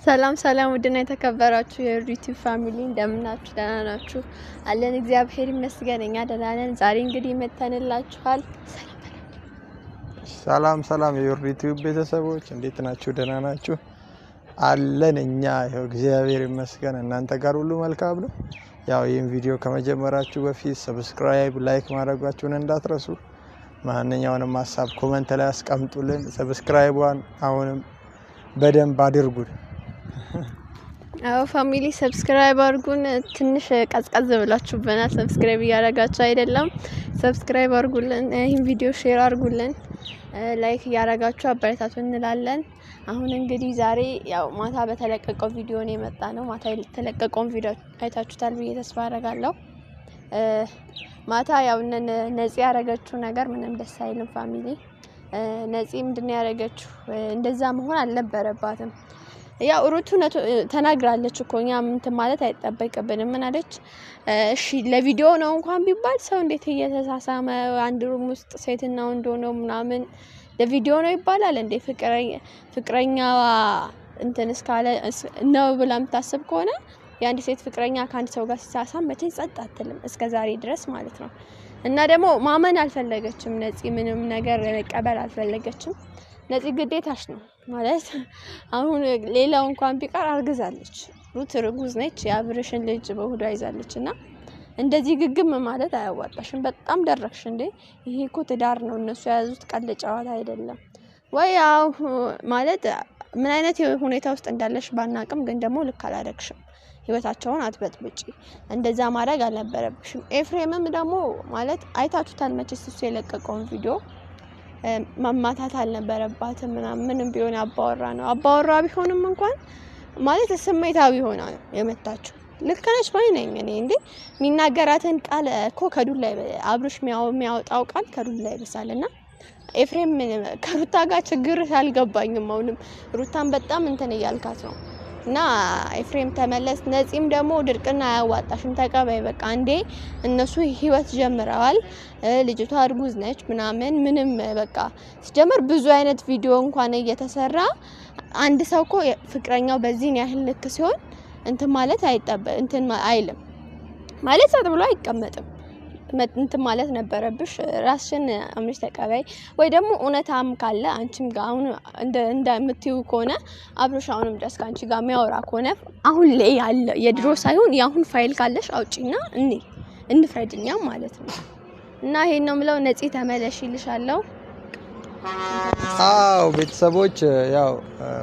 ሰላም ሰላም ውድና የተከበራችሁ የዩቲዩብ ፋሚሊ እንደምናችሁ ደህና ናችሁ? አለን እግዚአብሔር ይመስገን እኛ ደህና ነን። ዛሬ እንግዲህ መተንላችኋል። ሰላም ሰላም የዩቲዩብ ቤተሰቦች እንዴት ናችሁ? ደህና ናችሁ? አለን እኛ ይኸው እግዚአብሔር ይመስገን። እናንተ ጋር ሁሉ መልካም ነው? ያው ይህን ቪዲዮ ከመጀመራችሁ በፊት ሰብስክራይብ፣ ላይክ ማድረጋችሁን እንዳትረሱ። ማንኛውንም ሀሳብ ኮሜንት ላይ አስቀምጡልን። ሰብስክራይቧን አሁንም በደንብ አድርጉን። አዎ ፋሚሊ ሰብስክራይብ አድርጉን። ትንሽ ቀዝቀዝ ብላችሁብናል። ሰብስክራይብ እያደረጋችሁ አይደለም። ሰብስክራይብ አድርጉልን። ይሄን ቪዲዮ ሼር አድርጉልን። ላይክ እያደረጋችሁ አበረታቱን እንላለን። አሁን እንግዲህ ዛሬ ያው ማታ በተለቀቀው ቪዲዮ ነው የመጣ ነው። ማታ የተለቀቀውን ቪዲዮ አይታችሁታል ብዬ ተስፋ አደርጋለሁ። ማታ ያው ነፂ ያደረገችው ነገር ምንም ደስ አይልም ፋሚሊ። ነፂ ምንድነው ያደረገችው? እንደዛ መሆን አልነበረባትም። ያው ሩቱ ተናግራለች እኮ እኛ እንትን ማለት አይጠበቅብንም። ምን አለች? እሺ ለቪዲዮ ነው እንኳን ቢባል ሰው እንዴት እየተሳሳመ አንድ ሩም ውስጥ ሴትና ወንድ ሆነው ምናምን ለቪዲዮ ነው ይባላል እንዴ? ፍቅረኛዋ እንትን እስካለ ነው ብላ የምታስብ ከሆነ የአንድ ሴት ፍቅረኛ ከአንድ ሰው ጋር ሲሳሳም መቼም ጸጥ አትልም እስከዛሬ ድረስ ማለት ነው። እና ደግሞ ማመን አልፈለገችም ነፂ፣ ምንም ነገር መቀበል አልፈለገችም። ነፂ ግዴታሽ ነው ማለት አሁን ሌላው እንኳን ቢቀር አርግዛለች። ሩት ርጉዝ ነች፣ የአብርሽን ልጅ በሆዷ ይዛለችና እንደዚህ ግግም ማለት አያዋጣሽም። በጣም ደረክሽ እንዴ! ይሄ እኮ ትዳር ነው፣ እነሱ የያዙት ቀልድ ጨዋታ አይደለም ወይ? ያው ማለት ምን አይነት ሁኔታ ውስጥ እንዳለሽ ባናቅም ግን ደግሞ ልክ አላደረግሽም። ህይወታቸውን አትበጥብጪ። እንደዛ ማድረግ አልነበረብሽም። ኤፍሬምም ደግሞ ማለት አይታችሁታል መቼስ እሱ የለቀቀውን ቪዲዮ ማማታት አልነበረባትም ምናምን። ምንም ቢሆን አባወራ ቢሆንም እንኳን ማለት ስሜታዊ ሆና ነው የመታችው። ልክ ነች ባይ ነኝ እኔ። እንዴ የሚናገራትን ቃል እኮ ከዱላ አብርሽ የሚያወጣው ቃል ከዱላ ይብሳልና ኤፍሬም ከሩታ ጋር ችግር አልገባኝም። አሁንም ሩታን በጣም እንትን እያልካት ነው። እና ኤፍሬም ተመለስ። ነፂም ደግሞ ድርቅና አያዋጣሽም፣ ተቀበይ በቃ። እንዴ እነሱ ህይወት ጀምረዋል። ልጅቷ እርጉዝ ነች ምንም በቃ ሲጀምር ብዙ አይነት ቪዲዮ እንኳን እየተሰራ አንድ ሰው እኮ ፍቅረኛው በዚህን ያህል ልክ ሲሆን እንትን ማለት እንትን አይልም ማለት ሰጥ ብሎ አይቀመጥም። እንትን ማለት ነበረብሽ። ራስሽን አምነሽ ተቀበይ። ወይ ደግሞ እውነታም ካለ አንቺም ጋር አሁን እንደምትዩ ከሆነ አብርሽ አሁንም ድረስ ካንቺ ጋር የሚያወራ ከሆነ አሁን ላይ ያለ የድሮ ሳይሆን የአሁን ፋይል ካለሽ አውጪና እንፍረድኛ ማለት ነው። እና ይሄን ነው የምለው። ነፂ ተመለሽ ይልሻለሁ። አዎ ቤተሰቦች ያው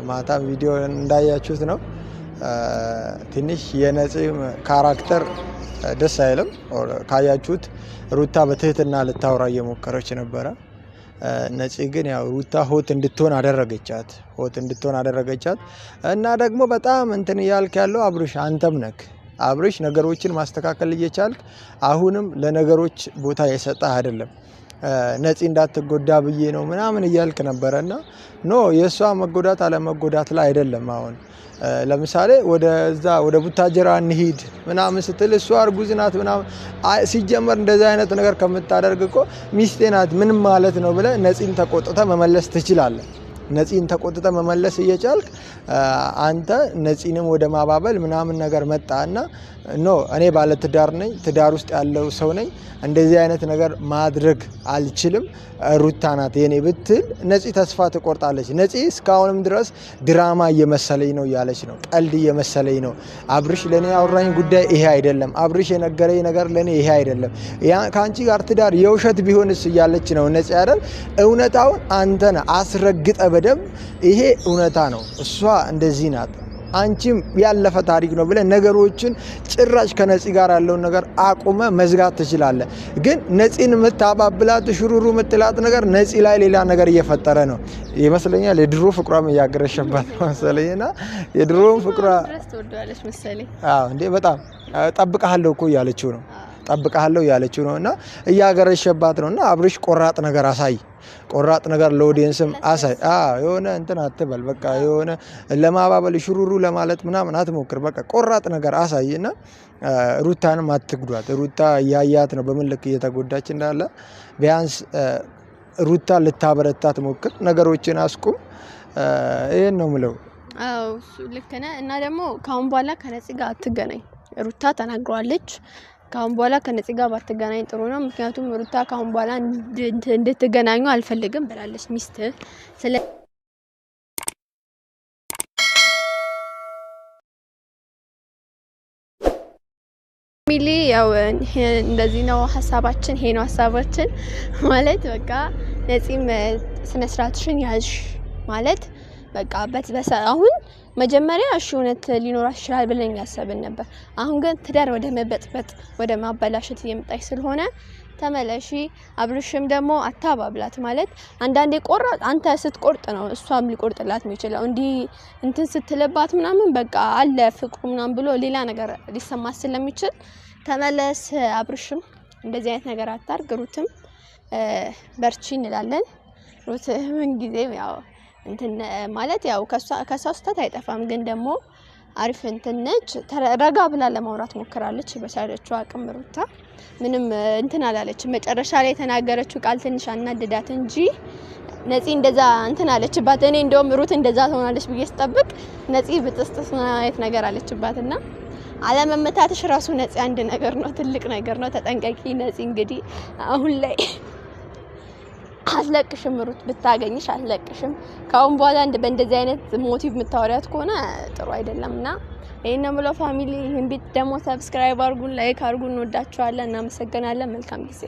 ማታ ቪዲዮ እንዳያችሁት ነው። ትንሽ የነፂ ካራክተር ደስ አይልም። ካያችሁት ሩታ በትህትና ልታወራ እየሞከረች ነበረ። ነፂ ግን ያው ሩታ ሆት እንድትሆን አደረገቻት። እና ደግሞ በጣም እንትን እያልክ ያለው አብርሽ አንተም ነክ። አብርሽ ነገሮችን ማስተካከል እየቻልክ አሁንም ለነገሮች ቦታ የሰጠህ አይደለም። ነፂ እንዳትጎዳ ብዬ ነው ምናምን እያልክ ነበረና ኖ የሷ መጎዳት አለመጎዳት ላይ አይደለም። አሁን ለምሳሌ ወደ ቡታጀራ እንሂድ ምናምን ስትል እሷ እርጉዝ ናት ምናምን ሲጀመር እንደዛ አይነት ነገር ከምታደርግ እኮ ሚስቴ ናት ምን ማለት ነው ብለህ ነፂን ተቆጥተህ መመለስ ትችላለህ። ነፂን ተቆጥተህ መመለስ እየቻልክ አንተ ነፂንም ወደ ማባበል ምናምን ነገር መጣና ኖ እኔ ባለ ትዳር ነኝ፣ ትዳር ውስጥ ያለው ሰው ነኝ፣ እንደዚህ አይነት ነገር ማድረግ አልችልም፣ ሩታ ናት የኔ ብትል ነፂ ተስፋ ትቆርጣለች። ነፂ እስካሁንም ድረስ ድራማ እየመሰለኝ ነው ያለች ነው፣ ቀልድ እየመሰለኝ ነው። አብርሽ ለኔ ያወራኝ ጉዳይ ይሄ አይደለም፣ አብርሽ የነገረኝ ነገር ለኔ ይሄ አይደለም፣ ካንቺ ጋር ትዳር የውሸት ቢሆንስ እያለች ነው ነፂ አይደል? እውነታውን አንተን አስረግጠ በደም ይሄ እውነታ ነው፣ እሷ እንደዚህ ናት፣ አንቺም ያለፈ ታሪክ ነው ብለ ነገሮችን ጭራሽ ከነፂ ጋር ያለውን ነገር አቁመ መዝጋት ትችላለህ። ግን ነፂን የምታባብላት ሽሩሩ የምትላት ነገር ነፂ ላይ ሌላ ነገር እየፈጠረ ነው ይመስለኛል። የድሮ ፍቅሯም እያገረሸባት ነው መሰለኝና የድሮም ፍቅሯ ድረስ ትወደዋለች መሰለኝ። አዎ እንዴ በጣም ጠብቀሃለሁ እኮ ያለችው ነውና እያገረሸባት ነውና አብርሽ ቆራጥ ነገር አሳይ። ቆራጥ ነገር ለኦዲየንስም አሳይ። የሆነ እንትን አትበል በቃ የሆነ ለማባበል ሽሩሩ ለማለት ምናምን አትሞክር። በቃ ቆራጥ ነገር አሳይና ሩታንም አትጉዳት። ሩታ ያያት ነው በምን ልክ እየተጎዳች እንዳለ። ቢያንስ ሩታ ልታበረታት ሞክር፣ ነገሮችን አስቁም። ይሄን ነው ምለው። አው ልክ ነህ። እና ደግሞ ካሁን በኋላ ከነፂ ጋር አትገናኝ ሩታ ተናግሯለች። ካሁን በኋላ ከነፂ ጋር ባትገናኝ ጥሩ ነው። ምክንያቱም ሩታ ካሁን በኋላ እንድትገናኙ አልፈልግም ብላለች ሚስት ስለ ሚሊ ያው እንደዚህ ነው ሀሳባችን፣ ይሄ ነው ሀሳባችን ማለት በቃ ነፂም ስነ ስርዓትሽን ያዥ ማለት በቃ አሁን መጀመሪያ እሺ እውነት ሊኖራሽ ይችላል ብለን ያሰብን ነበር። አሁን ግን ትዳር ወደ መበጥበጥ ወደ ማበላሸት እየመጣች ስለሆነ ተመለሺ። አብርሽም ደግሞ አታባብላት ማለት አንዳንዴ ቆራጥ አንተ ስትቆርጥ ነው እሷም ሊቆርጥላት የሚችለው። እንዲህ እንትን ስትለባት ምናምን በቃ አለ ፍቅሩ ምናምን ብሎ ሌላ ነገር ሊሰማት ስለሚችል ተመለስ። አብርሽም እንደዚህ አይነት ነገር አታርግ። ሩትም በርቺ እንላለን። ሩት ምን ጊዜም ያው እንትን ማለት ያው ከሷ ስህተት አይጠፋም፣ ግን ደግሞ አሪፍ እንትን ነች። ረጋ ብላ ለማውራት ሞክራለች በቻለችው አቅም። ሩታ ምንም እንትን አላለች። መጨረሻ ላይ የተናገረችው ቃል ትንሽ አናደዳት እንጂ ነፂ እንደዛ እንትን አለችባት። እኔ እንደውም ሩት እንደዛ ትሆናለች ብዬ ስጠብቅ ነፂ ብጥስጥስ አይነት ነገር አለችባትና አለመመታትሽ ራሱ ነፂ አንድ ነገር ነው፣ ትልቅ ነገር ነው። ተጠንቀቂ ነፂ። እንግዲህ አሁን ላይ አትለቅሽም ሩት ብታገኝሽ አትለቅሽም። ካሁን በኋላ በእንደዚህ አይነት ሞቲቭ የምታወሪያት ከሆነ ጥሩ አይደለምና ይሄን ነው ብለው ፋሚሊ። ይሄን ቤት ደግሞ ሰብስክራይብ አድርጉን፣ ላይክ አድርጉን። እንወዳችኋለን፣ እናመሰግናለን። መልካም ጊዜ